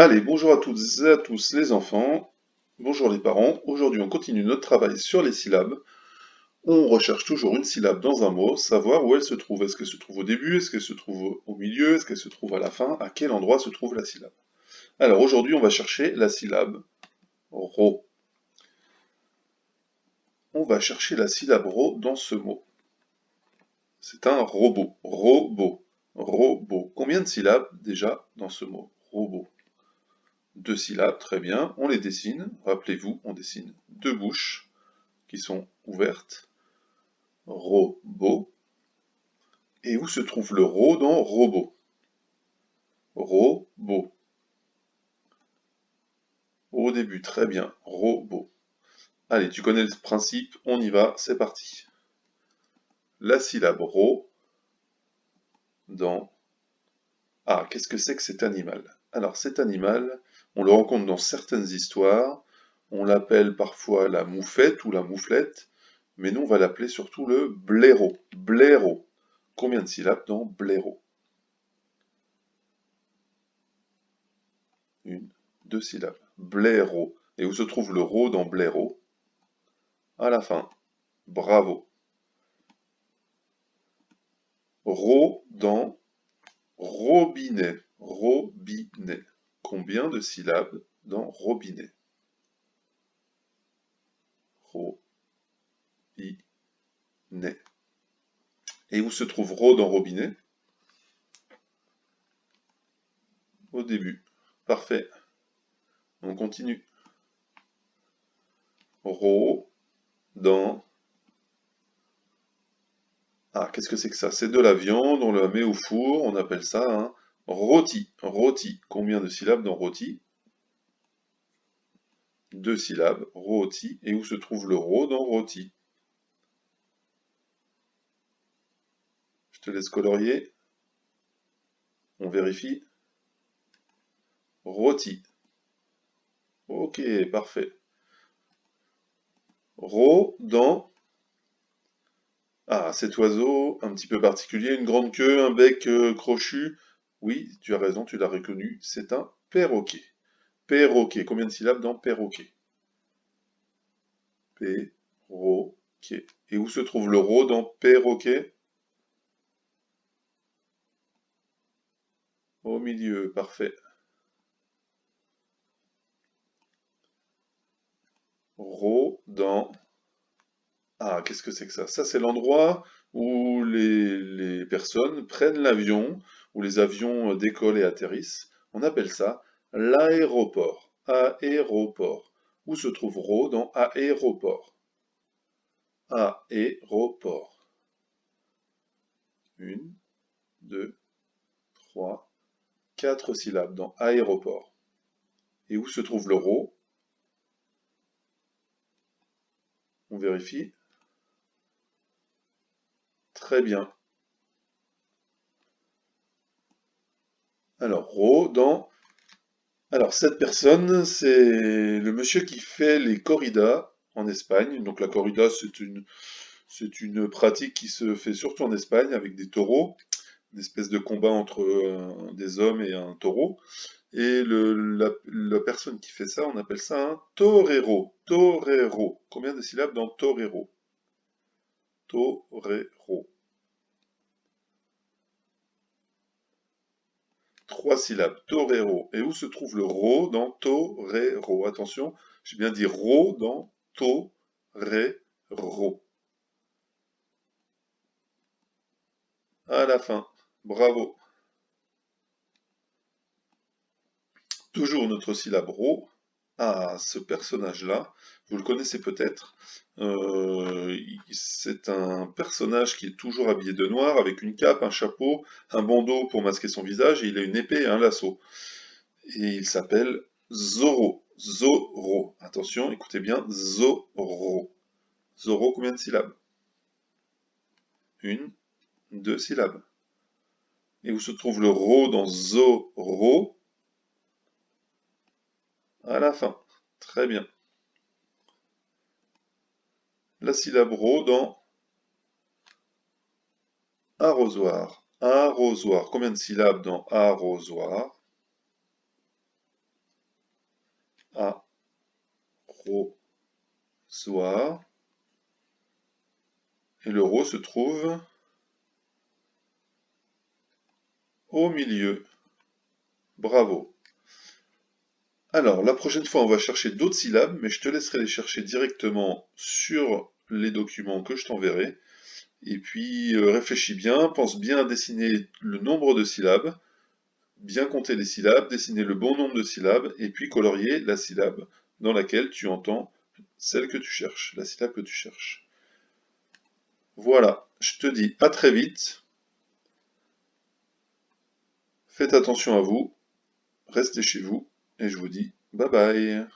Allez, bonjour à toutes et à tous les enfants, bonjour les parents. Aujourd'hui, on continue notre travail sur les syllabes. On recherche toujours une syllabe dans un mot, savoir où elle se trouve. Est-ce qu'elle se trouve au début? Est-ce qu'elle se trouve au milieu? Est-ce qu'elle se trouve à la fin? À quel endroit se trouve la syllabe? Alors aujourd'hui, on va chercher la syllabe ro. On va chercher la syllabe ro dans ce mot. C'est un robot. Robot. Robot. Combien de syllabes déjà dans ce mot? Robot. Deux syllabes, très bien. On les dessine. Rappelez-vous, on dessine deux bouches qui sont ouvertes. Robot. Et où se trouve le ro dans robot? Robot. Au début, très bien. Robot. Allez, tu connais le principe, on y va, c'est parti. La syllabe ro dans... Ah, qu'est-ce que c'est que cet animal? Alors, cet animal, on le rencontre dans certaines histoires. On l'appelle parfois la moufette ou la mouflette, mais nous, on va l'appeler surtout le blaireau. Blaireau. Combien de syllabes dans blaireau? Une, deux syllabes. Blaireau. Et où se trouve le ro dans blaireau? À la fin. Bravo. Ro dans robinet. Robinet. Combien de syllabes dans robinet? Robinet. Et où se trouve ro dans robinet? Au début. Parfait. On continue. Ro dans... Ah, qu'est-ce que c'est que ça? C'est de la viande, on la met au four, on appelle ça un rôti. Rôti. Combien de syllabes dans rôti? Deux syllabes. Rôti. Et où se trouve le ro dans rôti? Je te laisse colorier. On vérifie. Rôti. Ok, parfait. Ro dans... Ah, cet oiseau un petit peu particulier, une grande queue, un bec crochu. Oui, tu as raison, tu l'as reconnu, c'est un perroquet. Perroquet, combien de syllabes dans perroquet? Perroquet. Et où se trouve le ro dans perroquet? Au milieu, parfait. Ro dans... Ah, qu'est-ce que c'est que ça? Ça, c'est l'endroit où les personnes prennent l'avion, où les avions décollent et atterrissent. On appelle ça l'aéroport. Aéroport. Où se trouve ro dans aéroport? Aéroport. Une, deux, trois, quatre syllabes dans aéroport. Et où se trouve le ro? On vérifie. Très bien. Alors, ro dans... Alors, cette personne, c'est le monsieur qui fait les corridas en Espagne. Donc, la corrida, c'est une pratique qui se fait surtout en Espagne avec des taureaux, une espèce de combat entre des hommes et un taureau. Et la personne qui fait ça, on appelle ça un torero. Torero. Combien de syllabes dans torero? Torero. Trois syllabes. Torero. Et où se trouve le ro dans torero? Attention, j'ai bien dit ro dans torero. À la fin. Bravo. Toujours notre syllabe ro. Ah, ce personnage-là, vous le connaissez peut-être. C'est un personnage qui est toujours habillé de noir, avec une cape, un chapeau, un bandeau pour masquer son visage, et il a une épée et un lasso. Et il s'appelle Zorro. Zorro. Attention, écoutez bien, Zorro. Zorro, combien de syllabes? Une, deux syllabes. Et où se trouve le ro dans Zorro? À la fin. Très bien. La syllabe ro dans arrosoir. Arrosoir. Combien de syllabes dans arrosoir? arrosoir. Et le ro se trouve au milieu. Bravo. Alors, la prochaine fois, on va chercher d'autres syllabes, mais je te laisserai les chercher directement sur les documents que je t'enverrai. Et puis, réfléchis bien, pense bien à dessiner le nombre de syllabes, bien compter les syllabes, dessiner le bon nombre de syllabes, et puis colorier la syllabe dans laquelle tu entends celle que tu cherches, la syllabe que tu cherches. Voilà, je te dis à très vite. Faites attention à vous, restez chez vous, et je vous dis bye bye.